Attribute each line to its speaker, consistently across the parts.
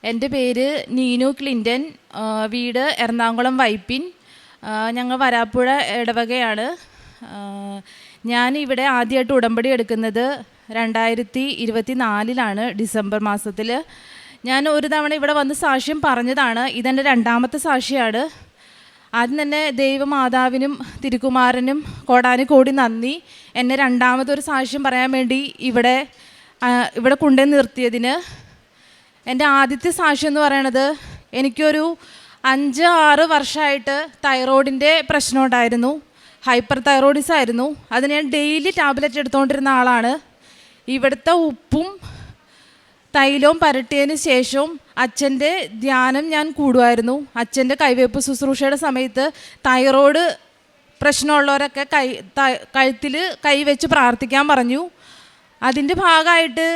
Speaker 1: എൻ്റെ പേര് നീനു ക്ലിൻ്റൻ, വീട് എറണാകുളം വൈപ്പിൻ. ഞങ്ങൾ വരാപ്പുഴ ഇടവകയാണ്. ഞാൻ ഇവിടെ ആദ്യമായിട്ട് ഉടമ്പടി എടുക്കുന്നത് 2024 ഡിസംബർ മാസത്തിൽ. ഞാൻ ഒരു തവണ ഇവിടെ വന്ന് സാക്ഷ്യം പറഞ്ഞതാണ്. ഇതെൻ്റെ രണ്ടാമത്തെ സാക്ഷിയാണ്. ആദ്യം തന്നെ ദൈവമാതാവിനും തിരുക്കുമാരനും കോടാനുകോടി നന്ദി, എന്നെ രണ്ടാമതൊരു സാക്ഷ്യം പറയാൻ വേണ്ടി ഇവിടെ കൊണ്ടുവന്ന് നിർത്തിയതിന്. എൻ്റെ ആദ്യത്തെ സാക്ഷ്യം എന്ന് പറയണത്, എനിക്കൊരു 5-6 വർഷമായിട്ട് തൈറോയിഡിൻ്റെ പ്രശ്നം ഉണ്ടായിരുന്നു. ഹൈപ്പർ തൈറോയിഡിസം ആയിരുന്നു. അതിന് ഞാൻ ഡെയിലി ടാബ്ലറ്റ് എടുത്തുകൊണ്ടിരുന്ന ആളാണ്. ഇവിടുത്തെ ഉപ്പും തൈലവും പരട്ടിയതിന് ശേഷവും അച്ഛൻ്റെ ധ്യാനം ഞാൻ കൂടുമായിരുന്നു. അച്ഛൻ്റെ കൈവയ്പ്പ് ശുശ്രൂഷയുടെ സമയത്ത് തൈറോയ്ഡ് പ്രശ്നമുള്ളവരൊക്കെ കഴുത്തിൽ കൈവച്ച് പ്രാർത്ഥിക്കാൻ പറഞ്ഞു. അതിൻ്റെ ഭാഗമായിട്ട്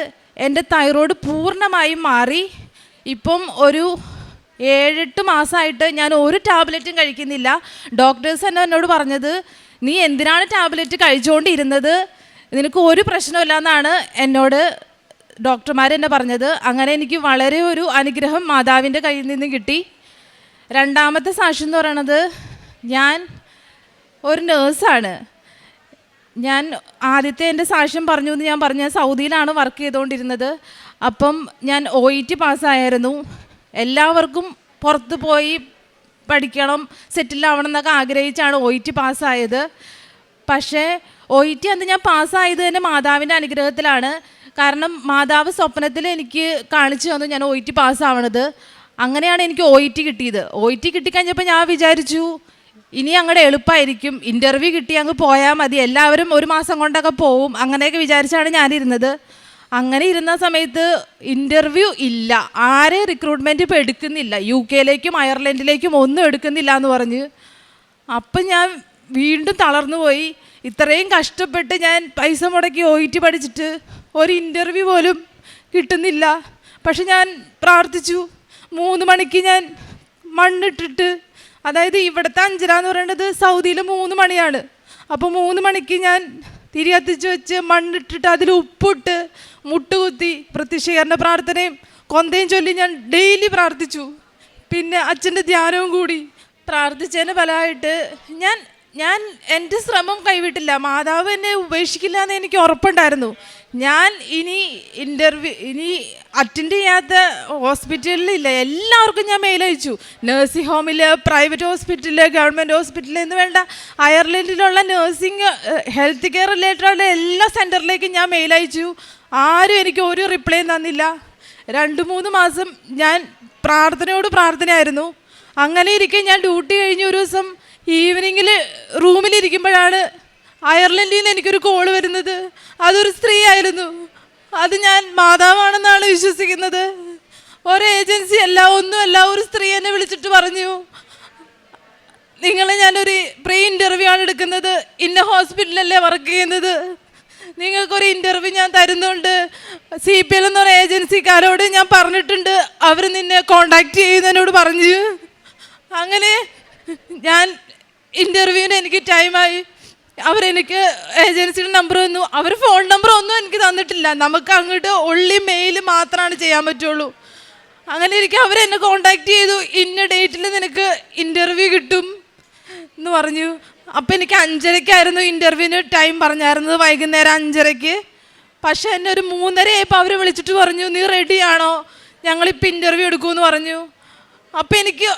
Speaker 1: എൻ്റെ തൈറോയ്ഡ് പൂർണ്ണമായും മാറി. ഇപ്പം ഒരു 7-8 മാസമായിട്ട് ഞാൻ ഒരു ടാബ്ലറ്റും കഴിക്കുന്നില്ല. ഡോക്ടേഴ്സ് തന്നെ എന്നോട് പറഞ്ഞത്, നീ എന്തിനാണ് ടാബ്ലറ്റ് കഴിച്ചുകൊണ്ടിരുന്നത്, നിനക്ക് ഒരു പ്രശ്നമില്ല എന്നാണ് എന്നോട് ഡോക്ടർമാരെന്നെ പറഞ്ഞത്. അങ്ങനെ എനിക്ക് വളരെ ഒരു അനുഗ്രഹം മാതാവിൻ്റെ കയ്യിൽ നിന്ന് കിട്ടി. രണ്ടാമത്തെ സാക്ഷ്യം എന്ന് പറയണത്, ഞാൻ ഒരു നേഴ്സാണ്. ഞാൻ ആദ്യത്തെ എൻ്റെ സാക്ഷ്യം പറഞ്ഞു എന്ന് ഞാൻ പറഞ്ഞു, ഞാൻ സൗദിയിലാണ് വർക്ക് ചെയ്തുകൊണ്ടിരുന്നത്. അപ്പം ഞാൻ OET പാസ്സായിരുന്നു. എല്ലാവർക്കും പുറത്ത് പോയി പഠിക്കണം, സെറ്റിലാവണം എന്നൊക്കെ ആഗ്രഹിച്ചാണ് OET പാസ്സായത്. പക്ഷേ OET അന്ന് ഞാൻ പാസ്സായത് തന്നെ മാതാവിൻ്റെ അനുഗ്രഹത്തിലാണ്. കാരണം മാതാവ് സ്വപ്നത്തിൽ എനിക്ക് കാണിച്ചു തന്നു ഞാൻ OET പാസ്സാവണത്. അങ്ങനെയാണ് എനിക്ക് OET കിട്ടിയത്. OET കിട്ടിക്കഴിഞ്ഞപ്പോൾ ഞാൻ വിചാരിച്ചു, ഇനി അങ്ങോട്ട് എളുപ്പമായിരിക്കും, ഇൻ്റർവ്യൂ കിട്ടി അങ്ങ് പോയാൽ മതി, എല്ലാവരും 1 മാസം കൊണ്ടൊക്കെ പോവും, അങ്ങനെയൊക്കെ വിചാരിച്ചാണ് ഞാനിരുന്നത്. അങ്ങനെ ഇരുന്ന സമയത്ത് ഇൻ്റർവ്യൂ ഇല്ല, ആരെ റിക്രൂട്ട്മെൻറ്റ് ഇപ്പോൾ എടുക്കുന്നില്ല, UK-ലേക്കും അയർലൻഡിലേക്കും ഒന്നും എടുക്കുന്നില്ല എന്ന് പറഞ്ഞ്. അപ്പം ഞാൻ വീണ്ടും തളർന്നു പോയി. ഇത്രയും കഷ്ടപ്പെട്ട് ഞാൻ പൈസ മുടക്കി OET പഠിച്ചിട്ട് ഒരു ഇൻ്റർവ്യൂ പോലും കിട്ടുന്നില്ല. പക്ഷെ ഞാൻ പ്രാർത്ഥിച്ചു. 3 മണിക്ക് ഞാൻ മണ്ണിട്ടിട്ട്, അതായത് ഇവിടുത്തെ 5 എന്ന് പറയുന്നത് സൗദിയിൽ 3 മണിയാണ്. അപ്പോൾ 3 മണിക്ക് ഞാൻ തിരി കത്തിച്ച് വെച്ച് മണ്ണിട്ടിട്ട് അതിൽ ഉപ്പിട്ട് മുട്ടുകുത്തി പ്രത്യക്ഷീകരണ പ്രാർത്ഥനയും കൊന്തയും ചൊല്ലി ഞാൻ ഡെയിലി പ്രാർത്ഥിച്ചു. പിന്നെ അച്ഛൻ്റെ ധ്യാനവും കൂടി പ്രാർത്ഥിച്ചതിന് ഫലമായിട്ട് ഞാൻ എൻ്റെ ശ്രമം കൈവിട്ടില്ല. മാതാവ് എന്നെ ഉപേക്ഷിക്കില്ല എന്ന് എനിക്ക് ഉറപ്പുണ്ടായിരുന്നു. ഞാൻ ഇനി അറ്റൻഡ് ചെയ്യാത്ത ഹോസ്പിറ്റലിലില്ല, എല്ലാവർക്കും ഞാൻ മെയിൽ അയച്ചു. നഴ്സിംഗ് ഹോമിൽ, പ്രൈവറ്റ് ഹോസ്പിറ്റലിൽ, ഗവൺമെൻറ് ഹോസ്പിറ്റലിൽ എന്ന് വേണ്ട, അയർലൻഡിലുള്ള നഴ്സിംഗ് ഹെൽത്ത് കെയർ റിലേറ്റഡുള്ള എല്ലാ സെൻറ്ററിലേക്കും ഞാൻ മെയിൽ അയച്ചു. ആരും എനിക്ക് ഒരു റിപ്ലൈയും തന്നില്ല. 2-3 മാസം ഞാൻ പ്രാർത്ഥനയോട് പ്രാർത്ഥനയായിരുന്നു. അങ്ങനെ ഇരിക്കെ ഞാൻ ഡ്യൂട്ടി കഴിഞ്ഞ് ഒരു ദിവസം ഈവനിങ്ങിൽ റൂമിലിരിക്കുമ്പോഴാണ് അയർലൻഡിൽ നിന്ന് എനിക്കൊരു കോള് വരുന്നത്. അതൊരു സ്ത്രീ ആയിരുന്നു. അത് ഞാൻ മാതാവാണെന്നാണ് വിശ്വസിക്കുന്നത്. ഒരു ഏജൻസി അല്ല, ഒന്നുമല്ല. ഒരു സ്ത്രീ എന്നെ വിളിച്ചിട്ട് പറഞ്ഞു, നിങ്ങളെ ഞാനൊരു പ്രീ ഇൻ്റർവ്യൂ ആണ് എടുക്കുന്നത്, ഇന്ന ഹോസ്പിറ്റലല്ലേ വർക്ക് ചെയ്യുന്നത്, നിങ്ങൾക്കൊരു ഇൻ്റർവ്യൂ ഞാൻ തരുന്നുണ്ട്, CPL എന്ന് പറയുന്ന ഏജൻസിക്കാരോട് ഞാൻ പറഞ്ഞിട്ടുണ്ട്, അവർ നിന്നെ കോണ്ടാക്ട് ചെയ്യുന്നതിനോട് പറഞ്ഞു. അങ്ങനെ ഞാൻ ഇൻ്റർവ്യൂവിന് എനിക്ക് ടൈമായി. അവരെനിക്ക് ഏജൻസിയുടെ നമ്പർ തന്നു. അവർ ഫോൺ നമ്പർ ഒന്നും എനിക്ക് തന്നിട്ടില്ല. നമുക്ക് അങ്ങോട്ട് ഒള്ളി മെയിൽ മാത്രമാണ് ചെയ്യാൻ പറ്റുള്ളൂ. അങ്ങനെ എനിക്ക് അവരെന്നെ കോണ്ടാക്ട് ചെയ്തു. ഇന്ന ഡേറ്റിൽ നിനക്ക് ഇൻ്റർവ്യൂ കിട്ടും എന്ന് പറഞ്ഞു. അപ്പം എനിക്ക് 5:30 ഇൻ്റർവ്യൂവിന് ടൈം പറഞ്ഞായിരുന്നത്, വൈകുന്നേരം 5:30. പക്ഷേ എന്നെ ഒരു 3:30 ആയപ്പോൾ അവർ വിളിച്ചിട്ട് പറഞ്ഞു, നീ റെഡിയാണോ, ഞങ്ങളിപ്പോൾ ഇൻ്റർവ്യൂ എടുക്കുമെന്ന് പറഞ്ഞു. അപ്പം എനിക്ക്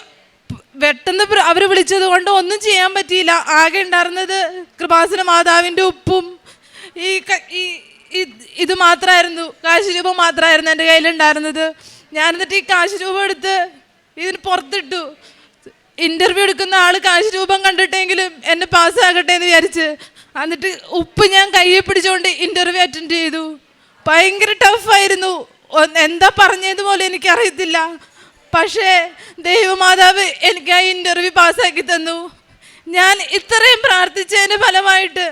Speaker 1: പെട്ടെന്ന് അവർ വിളിച്ചത് കൊണ്ട് ഒന്നും ചെയ്യാൻ പറ്റിയില്ല. ആകെ ഉണ്ടായിരുന്നത് കൃപാസന മാതാവിൻ്റെ ഉപ്പും ഇത് മാത്രമായിരുന്നു, കാശ് രൂപ മാത്രമായിരുന്നു എൻ്റെ കയ്യിലുണ്ടായിരുന്നത്. ഞാനെന്നിട്ട് ഈ കാശ് രൂപ എടുത്ത് ഇതിന് പുറത്തിട്ടു. ഇൻ്റർവ്യൂ എടുക്കുന്ന ആൾ കാശ് രൂപം കണ്ടിട്ടെങ്കിലും എന്നെ പാസ്സാകട്ടെ എന്ന് വിചാരിച്ച്. എന്നിട്ട് ഉപ്പ് ഞാൻ കയ്യെ പിടിച്ചുകൊണ്ട് ഇൻ്റർവ്യൂ അറ്റൻഡ് ചെയ്തു. ഭയങ്കര ടഫായിരുന്നു. എന്താ പറഞ്ഞതുപോലെ എനിക്കറിയത്തില്ല. പക്ഷേ ദൈവമാതാവ് എനിക്ക് ആ ഇൻ്റർവ്യൂ പാസ്സാക്കി തന്നു. ഞാൻ ഇത്രയും പ്രാർത്ഥിച്ചതിന് ഫലമായിട്ട്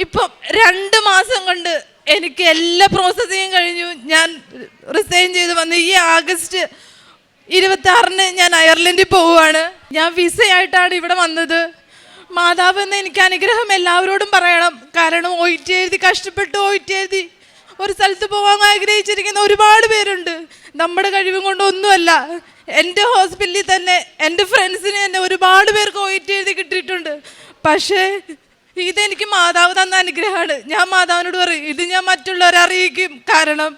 Speaker 1: ഇപ്പം 2 മാസം കൊണ്ട് എനിക്ക് എല്ലാ പ്രോസസ്സിങ്ങും കഴിഞ്ഞു. ഞാൻ റിസൈൻ ചെയ്ത് വന്നു. ഈ ആഗസ്റ്റ് 26 ഞാൻ അയർലൻഡിൽ പോവുകയാണ്. ഞാൻ വിസയായിട്ടാണ് ഇവിടെ വന്നത്. മാതാവ് എന്ന് എനിക്ക് അനുഗ്രഹം എല്ലാവരോടും പറയണം. കാരണം OET എഴുതി കഷ്ടപ്പെട്ട് OET എഴുതി ഒരു സ്ഥലത്ത് പോകാൻ ആഗ്രഹിച്ചിരിക്കുന്ന ഒരുപാട് പേരുണ്ട്. നമ്മുടെ കഴിവും കൊണ്ടൊന്നുമല്ല. എൻ്റെ ഹോസ്പിറ്റലിൽ തന്നെ എൻ്റെ ഫ്രണ്ട്സിന് തന്നെ ഒരുപാട് പേർക്ക് OIT എഴുതി കിട്ടിയിട്ടുണ്ട്. പക്ഷേ ഇതെനിക്ക് മാതാവ് തന്ന അനുഗ്രഹമാണ്. ഞാൻ മാതാവിനോട് പറയും, ഇത് ഞാൻ മറ്റുള്ളവരെ അറിയിക്കും. കാരണം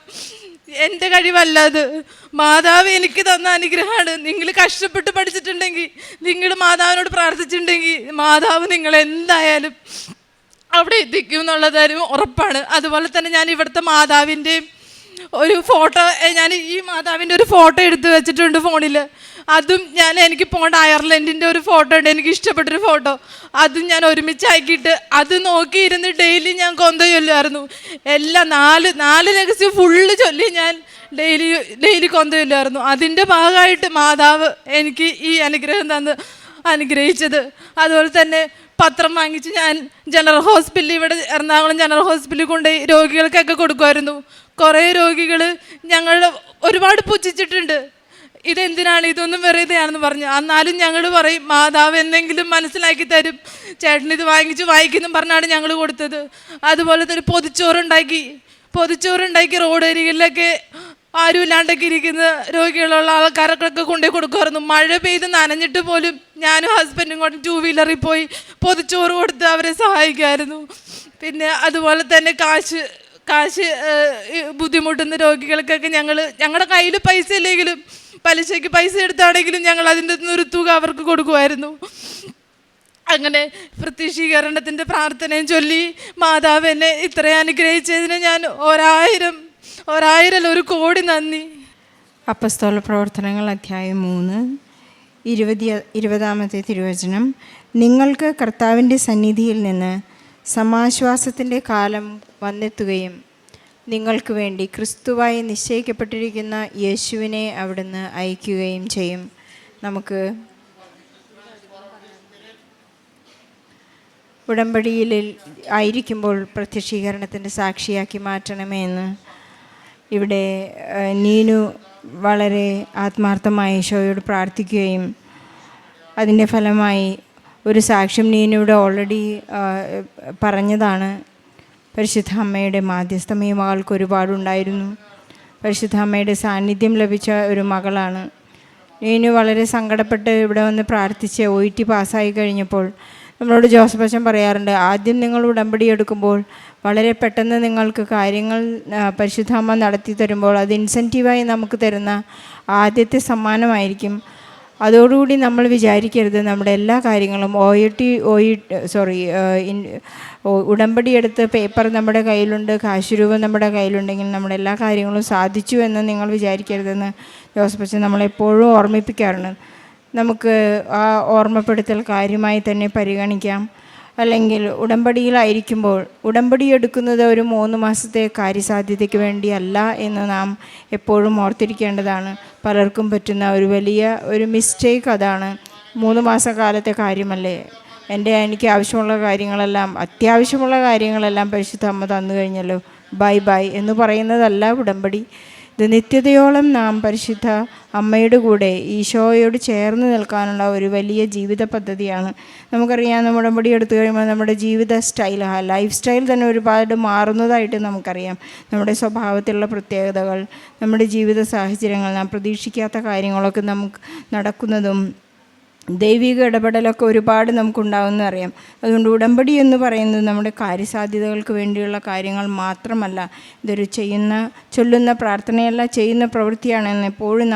Speaker 1: എൻ്റെ കഴിവല്ല അത്, മാതാവ് എനിക്ക് തന്ന അനുഗ്രഹമാണ്. നിങ്ങൾ കഷ്ടപ്പെട്ട് പഠിച്ചിട്ടുണ്ടെങ്കിൽ, നിങ്ങൾ മാതാവിനോട് പ്രാർത്ഥിച്ചിട്ടുണ്ടെങ്കിൽ, മാതാവ് നിങ്ങളെന്തായാലും അവിടെ എത്തിക്കും എന്നുള്ളതാരും ഉറപ്പാണ്. അതുപോലെ തന്നെ ഞാൻ ഇവിടുത്തെ മാതാവിൻ്റെയും ഒരു ഫോട്ടോ, ഞാൻ ഈ മാതാവിൻ്റെ ഒരു ഫോട്ടോ എടുത്ത് വെച്ചിട്ടുണ്ട് ഫോണിൽ. അതും എനിക്ക് പോകേണ്ട അയർലൻഡിൻ്റെ ഒരു ഫോട്ടോ ഉണ്ട്, എനിക്ക് ഇഷ്ടപ്പെട്ടൊരു ഫോട്ടോ. അതും ഞാൻ ഒരുമിച്ചാക്കിയിട്ട് അത് നോക്കിയിരുന്ന് ഡെയിലി ഞാൻ കൊന്ത ചൊല്ലുമായിരുന്നു. എല്ലാം നാല് രഹസ്യം ഫുള്ള് ചൊല്ലി ഞാൻ ഡെയിലി കൊന്ത ചൊല്ലുമായിരുന്നു. അതിൻ്റെ ഭാഗമായിട്ട് മാതാവ് എനിക്ക് ഈ അനുഗ്രഹം തന്ന് അനുഗ്രഹിച്ചത്. അതുപോലെ തന്നെ പത്രം വാങ്ങിച്ച് ഞാൻ ജനറൽ ഹോസ്പിറ്റലിൽ, ഇവിടെ എറണാകുളം ജനറൽ ഹോസ്പിറ്റലിൽ കൊണ്ടുപോയി രോഗികൾക്കൊക്കെ കൊടുക്കുമായിരുന്നു. കുറേ രോഗികൾ ഞങ്ങൾ ഒരുപാട് പുച്ഛിച്ചിട്ടുണ്ട്, ഇതെന്തിനാണ്, ഇതൊന്നും വെറുതെയാണെന്ന് പറഞ്ഞു. എന്നാലും ഞങ്ങൾ പറയും, മാതാവ് എന്തെങ്കിലും മനസ്സിലാക്കി തരും, ചേട്ടൻ ഇത് വായിക്കുന്നു പറഞ്ഞാണ് ഞങ്ങൾ കൊടുത്തത്. അതുപോലെ തന്നെ പൊതിച്ചോറുണ്ടാക്കി റോഡ് അരികിലൊക്കെ ആരും ഇല്ലാണ്ടൊക്കെ ഇരിക്കുന്ന രോഗികളുള്ള ആൾക്കാരൊക്കെ കൊണ്ടുപോയി കൊടുക്കുമായിരുന്നു. മഴ പെയ്ത് നനഞ്ഞിട്ട് പോലും ഞാനും ഹസ്ബൻഡും കൂടെ 2 വീലറിൽ പോയി പൊതിച്ചോറ് കൊടുത്ത് അവരെ സഹായിക്കുമായിരുന്നു. പിന്നെ അതുപോലെ തന്നെ കാശ് ബുദ്ധിമുട്ടുന്ന രോഗികൾക്കൊക്കെ ഞങ്ങളുടെ കയ്യിൽ പൈസ ഇല്ലെങ്കിലും പലിശയ്ക്ക് പൈസ എടുത്താണെങ്കിലും ഞങ്ങൾ അതിൻ്റെ ഒരു തുക അവർക്ക് കൊടുക്കുമായിരുന്നു. അങ്ങനെ പ്രത്യക്ഷീകരണത്തിൻ്റെ പ്രാർത്ഥനയും ചൊല്ലി മാതാവ് എന്നെ ഇത്രയും അനുഗ്രഹിച്ചതിന് ഞാൻ ഒരായിരം 1 കോടി നന്ദി.
Speaker 2: അപ്പസ്തോല പ്രവർത്തനങ്ങൾ അധ്യായം 3 20-ാമത്തെ തിരുവചനം. നിങ്ങൾക്ക് കർത്താവിൻ്റെ സന്നിധിയിൽ നിന്ന് സമാശ്വാസത്തിൻ്റെ കാലം വന്നെത്തുകയും നിങ്ങൾക്ക് വേണ്ടി ക്രിസ്തുവായി നിശ്ചയിക്കപ്പെട്ടിരിക്കുന്ന യേശുവിനെ അവിടുന്ന് അയക്കുകയും ചെയ്യും. നമുക്ക് ഉടമ്പടിയിൽ ആയിരിക്കുമ്പോൾ പ്രത്യക്ഷീകരണത്തിൻ്റെ സാക്ഷിയാക്കി മാറ്റണമേ എന്ന് ഇവിടെ നീനു വളരെ ആത്മാർത്ഥമായി ഈശോയോട് പ്രാർത്ഥിക്കുകയും അതിൻ്റെ ഫലമായി ഒരു സാക്ഷ്യം നീനുവിടെ ഓൾറെഡി പറഞ്ഞതാണ്. പരിശുദ്ധ അമ്മയുടെ മാധ്യസ്ഥം ഈ മകൾക്ക് ഒരുപാടുണ്ടായിരുന്നു. പരിശുദ്ധ അമ്മയുടെ സാന്നിധ്യം ലഭിച്ച ഒരു മകളാണ്. നീനു വളരെ സങ്കടപ്പെട്ട് ഇവിടെ വന്ന് പ്രാർത്ഥിച്ച് OIT പാസ്സായി കഴിഞ്ഞപ്പോൾ നമ്മളോട് ജോസഫ് അച്ഛൻ പറയാറുണ്ട്, ആദ്യം നിങ്ങൾ ഉടമ്പടി എടുക്കുമ്പോൾ വളരെ പെട്ടെന്ന് നിങ്ങൾക്ക് കാര്യങ്ങൾ പരിശുദ്ധാമ്മ നടത്തി തരുമ്പോൾ അത് ഇൻസെൻറ്റീവായി നമുക്ക് തരുന്ന ആദ്യത്തെ സമ്മാനമായിരിക്കും. അതോടുകൂടി നമ്മൾ വിചാരിക്കരുത് നമ്മുടെ എല്ലാ കാര്യങ്ങളും ഉടമ്പടി എടുത്ത് പേപ്പർ നമ്മുടെ കയ്യിലുണ്ട്, കാശ് രൂപ നമ്മുടെ കയ്യിലുണ്ടെങ്കിൽ നമ്മുടെ എല്ലാ കാര്യങ്ങളും സാധിച്ചു എന്ന് നിങ്ങൾ വിചാരിക്കരുതെന്ന് ജോസഫ് അച്ഛൻ നമ്മളെപ്പോഴും ഓർമ്മിപ്പിക്കാറുണ്ട്. നമുക്ക് ആ ഓർമ്മപ്പെടുത്തൽ കാര്യമായി തന്നെ പരിഗണിക്കാം. അല്ലെങ്കിൽ ഉടമ്പടിയിലായിരിക്കുമ്പോൾ ഉടമ്പടി എടുക്കുന്നത് ഒരു 3 മാസത്തെ കാര്യസാധ്യതയ്ക്ക് വേണ്ടിയല്ല എന്ന് നാം എപ്പോഴും ഓർത്തിരിക്കേണ്ടതാണ്. പലർക്കും പറ്റുന്ന ഒരു വലിയ മിസ്റ്റേക്ക് അതാണ്. 3 മാസക്കാലത്തെ കാര്യമല്ലേ, എനിക്ക് ആവശ്യമുള്ള കാര്യങ്ങളെല്ലാം, അത്യാവശ്യമുള്ള കാര്യങ്ങളെല്ലാം പരിശുദ്ധ അമ്മ തന്നു കഴിഞ്ഞല്ലോ, ബൈ എന്ന് പറയുന്നതല്ല ഉടമ്പടി. ഇത് നിത്യതയോളം നാം പരിശുദ്ധ അമ്മയുടെ കൂടെ ഈശോയോട് ചേർന്ന് നിൽക്കാനുള്ള ഒരു വലിയ ജീവിത പദ്ധതിയാണ്. നമുക്കറിയാം, നമ്മുടെ ഉടമ്പടി എടുത്തു കഴിയുമ്പോൾ നമ്മുടെ ജീവിത ലൈഫ് സ്റ്റൈൽ തന്നെ ഒരുപാട് മാറുന്നതായിട്ട് നമുക്കറിയാം. നമ്മുടെ സ്വഭാവത്തിലുള്ള പ്രത്യേകതകൾ, നമ്മുടെ ജീവിത സാഹചര്യങ്ങൾ, നാം പ്രതീക്ഷിക്കാത്ത കാര്യങ്ങളൊക്കെ നമുക്ക് നടക്കുന്നതും ദൈവിക ഇടപെടലൊക്കെ ഒരുപാട് നമുക്കുണ്ടാവുമെന്ന് അറിയാം. അതുകൊണ്ട് ഉടമ്പടി എന്ന് പറയുന്നത് നമ്മുടെ കാര്യസാധ്യതകൾക്ക് വേണ്ടിയുള്ള കാര്യങ്ങൾ മാത്രമല്ല, ഇതൊരു ചൊല്ലുന്ന പ്രാർത്ഥനയല്ല, ചെയ്യുന്ന പ്രവൃത്തിയാണെന്ന് എപ്പോഴും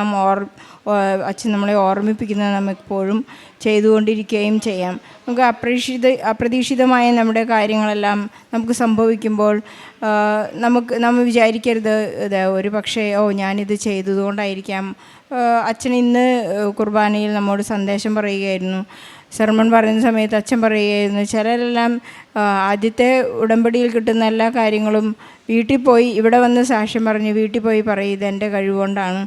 Speaker 2: അച്ഛൻ നമ്മളെ ഓർമ്മിപ്പിക്കുന്നത് നമുക്കെപ്പോഴും ചെയ്തുകൊണ്ടിരിക്കുകയും ചെയ്യാം. നമുക്ക് അപ്രതീക്ഷിതമായ നമ്മുടെ കാര്യങ്ങളെല്ലാം നമുക്ക് സംഭവിക്കുമ്പോൾ നമ്മൾ വിചാരിക്കരുത് ഒരു പക്ഷേ ഞാനിത് ചെയ്തതുകൊണ്ടായിരിക്കാം. അച്ഛൻ ഇന്ന് കുർബാനയിൽ നമ്മോട് സന്ദേശം പറയുകയായിരുന്നു. സെർമൺ പറയുന്ന സമയത്ത് അച്ഛൻ പറയുകയായിരുന്നു, ചിലരെല്ലാം ആദ്യത്തെ ഉടമ്പടിയിൽ കിട്ടുന്ന എല്ലാ കാര്യങ്ങളും വീട്ടിൽ പോയി ഇവിടെ വന്ന് സാക്ഷ്യം പറഞ്ഞ് വീട്ടിൽ പോയി പറയും ഇതെൻ്റെ കഴിവുകൊണ്ടാണ്.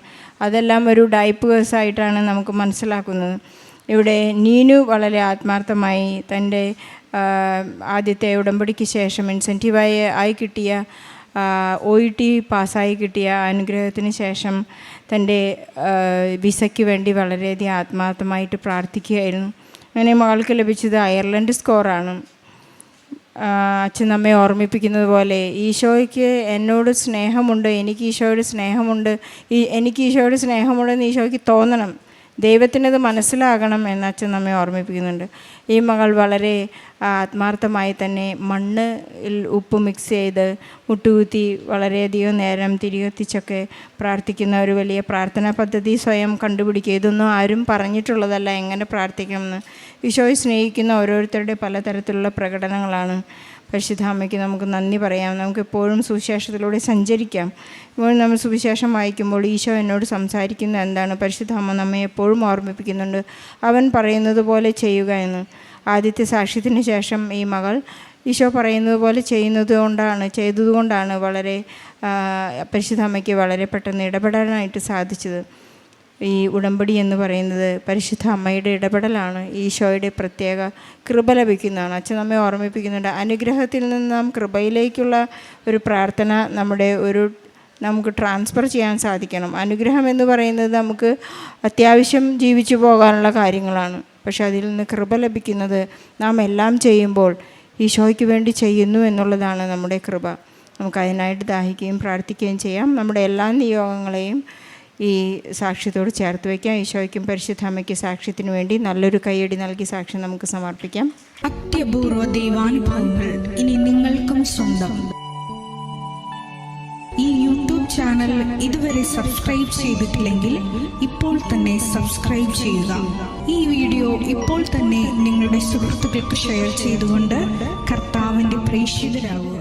Speaker 2: അതെല്ലാം ഒരു ഡൈപ്പ് കേസായിട്ടാണ് നമുക്ക് മനസ്സിലാക്കുന്നത്. ഇവിടെ നീനു വളരെ ആത്മാർത്ഥമായി തൻ്റെ ആദ്യത്തെ ഉടമ്പടിക്ക് ശേഷം ഇൻസെൻറ്റീവായി കിട്ടിയ OIT പാസ്സായി കിട്ടിയ അനുഗ്രഹത്തിന് ശേഷം തൻ്റെ വിസയ്ക്ക് വേണ്ടി വളരെയധികം ആത്മാർത്ഥമായിട്ട് പ്രാർത്ഥിക്കുകയായിരുന്നു. അങ്ങനെ മകൾക്ക് ലഭിച്ചത് അയർലൻഡ് സ്കോറാണ്. അച്ഛൻ നമ്മെ ഓർമ്മിപ്പിക്കുന്നത് പോലെ ഈശോയ്ക്ക് എന്നോട് സ്നേഹമുണ്ട്, എനിക്ക് ഈശോയുടെ സ്നേഹമുണ്ട്, എനിക്ക് ഈശോയുടെ സ്നേഹമുണ്ടെന്ന് ഈശോയ്ക്ക് തോന്നണം, ദൈവത്തിനത് മനസ്സിലാകണം എന്ന് അച്ഛൻ നമ്മെ ഓർമ്മിപ്പിക്കുന്നുണ്ട്. ഈ മകൾ വളരെ ആത്മാർത്ഥമായി തന്നെ മണ്ണിൽ ഉപ്പ് മിക്സ് ചെയ്ത് മുട്ടുകുത്തി വളരെയധികം നേരം തിരികത്തിച്ചൊക്കെ പ്രാർത്ഥിക്കുന്ന ഒരു വലിയ പ്രാർത്ഥനാ പദ്ധതി സ്വയം കണ്ടുപിടിക്കുക. ഇതൊന്നും ആരും പറഞ്ഞിട്ടുള്ളതല്ല എങ്ങനെ പ്രാർത്ഥിക്കണമെന്ന്. ഈശോയെ സ്നേഹിക്കുന്ന ഓരോരുത്തരുടെ പലതരത്തിലുള്ള പ്രകടനങ്ങളാണ്. പരിശുദ്ധ അമ്മയ്ക്ക് നമുക്ക് നന്ദി പറയാം. നമുക്കെപ്പോഴും സുവിശേഷത്തിലൂടെ സഞ്ചരിക്കാം. ഇപ്പോൾ നമ്മൾ സുവിശേഷം വായിക്കുമ്പോൾ ഈശോ എന്നോട് സംസാരിക്കുന്നത് എന്താണ്? പരിശുദ്ധ അമ്മ നമ്മെ എപ്പോഴും ഓർമ്മിപ്പിക്കുന്നുണ്ട്, അവൻ പറയുന്നത് പോലെ ചെയ്യുക എന്ന്. ആദ്യത്തെ സാക്ഷ്യത്തിന് ശേഷം ഈ മകൾ ഈശോ പറയുന്നത് പോലെ ചെയ്തതുകൊണ്ടാണ് വളരെ പരിശുദ്ധ അമ്മയ്ക്ക് വളരെ പെട്ടെന്ന് ഇടപെടാനായിട്ട് സാധിച്ചത്. ഈ ഉടമ്പടി എന്ന് പറയുന്നത് പരിശുദ്ധ അമ്മയുടെ ഇടപെടലാണ്, ഈശോയുടെ പ്രത്യേക കൃപ ലഭിക്കുന്നതാണ്. അച്ഛൻ നമ്മെ ഓർമ്മിപ്പിക്കുന്നുണ്ട്, അനുഗ്രഹത്തിൽ നിന്ന് നാം കൃപയിലേക്കുള്ള ഒരു പ്രാർത്ഥന നമുക്ക് ട്രാൻസ്ഫർ ചെയ്യാൻ സാധിക്കണം. അനുഗ്രഹം എന്ന് പറയുന്നത് നമുക്ക് അത്യാവശ്യം ജീവിച്ചു പോകാനുള്ള കാര്യങ്ങളാണ്. പക്ഷെ അതിൽ നിന്ന് കൃപ ലഭിക്കുന്നത് നാം എല്ലാം ചെയ്യുമ്പോൾ ഈശോയ്ക്ക് വേണ്ടി ചെയ്യുന്നു എന്നുള്ളതാണ് നമ്മുടെ കൃപ. നമുക്കതിനായിട്ട് ദാഹിക്കുകയും പ്രാർത്ഥിക്കുകയും ചെയ്യാം. നമ്മുടെ എല്ലാ നിയോഗങ്ങളെയും ഈ സാക്ഷ്യത്തോട് ചേർത്ത് വയ്ക്കാം. ഈശോയ്ക്കും പരിശുദ്ധ അമ്മയ്ക്ക് സാക്ഷ്യത്തിന് വേണ്ടി നല്ലൊരു കൈയടി നൽകി സാക്ഷ്യം നമുക്ക് സമർപ്പിക്കാം.
Speaker 3: അത്യപൂർവ ദൈവാനുഭവങ്ങൾ ഇനി നിങ്ങൾക്കും സ്വന്തം. ഈ യൂട്യൂബ് ചാനൽ ഇതുവരെ സബ്സ്ക്രൈബ് ചെയ്തിട്ടില്ലെങ്കിൽ ഇപ്പോൾ തന്നെ സബ്സ്ക്രൈബ് ചെയ്യുക. ഈ വീഡിയോ ഇപ്പോൾ തന്നെ നിങ്ങളുടെ സുഹൃത്തുക്കൾക്ക് ഷെയർ ചെയ്തുകൊണ്ട് കർത്താവിൻ്റെ പ്രേക്ഷിതരാകുക.